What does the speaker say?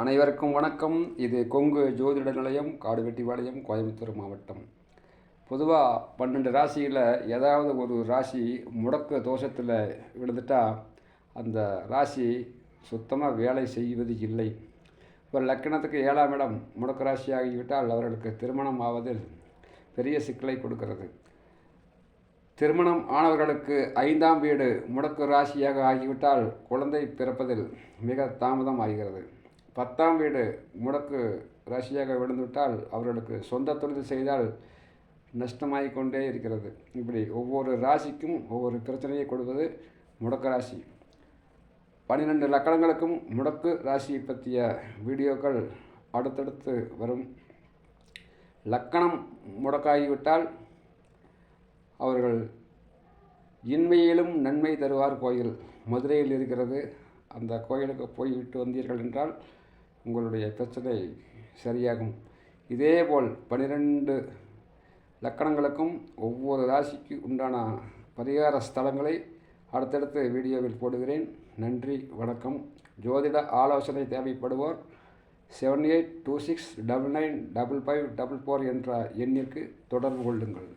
அனைவருக்கும் வணக்கம். இது கொங்கு ஜோதிட நிலையம், காடுவெட்டிபாளையம், கோயம்புத்தூர் மாவட்டம். பொதுவாக 12 ராசியில் ஏதாவது ஒரு ராசி முடக்கு தோஷத்தில் விழுந்துட்டால் அந்த ராசி சுத்தமாக வேலை செய்வது இல்லை. இப்போ லக்கணத்துக்கு 7ஆம் இடம் முடக்கு ராசி ஆகிவிட்டால் அவர்களுக்கு திருமணம் ஆவதில் பெரிய சிக்கலை கொடுக்கிறது. திருமணம் ஆனவர்களுக்கு 5ஆம் வீடு முடக்கு ராசியாக ஆகிவிட்டால் குழந்தை பிறப்பதில் மிக தாமதம் ஆகிறது. 10ஆம் வீடு முடக்கு ராசியாக விழுந்துவிட்டால் அவர்களுக்கு சொந்த தொழில் செய்தால் நஷ்டமாகிக் கொண்டே இருக்கிறது. இப்படி ஒவ்வொரு ராசிக்கும் ஒவ்வொரு பிரச்சனையை கொடுப்பது முடக்கு ராசி. 12 லக்கணங்களுக்கும் முடக்கு ராசியை பற்றிய வீடியோக்கள் அடுத்தடுத்து வரும். லக்கணம் முடக்காகிவிட்டால் அவர்கள் இன்மையிலும் நன்மை தருவார் கோயில் மதுரையில் இருக்கிறது. அந்த கோயிலுக்கு போய்விட்டு வந்தீர்கள் என்றால் உங்களுடைய பிரச்சனை சரியாகும். இதேபோல் 12 லக்கணங்களுக்கும் ஒவ்வொரு ராசிக்கு உண்டான பரிகார ஸ்தலங்களை அடுத்தடுத்து வீடியோவில் போடுகிறேன். நன்றி, வணக்கம். ஜோதிட ஆலோசனை தேவைப்படுவோர் 7826995544 என்ற எண்ணிற்கு தொடர்பு கொள்ளுங்கள்.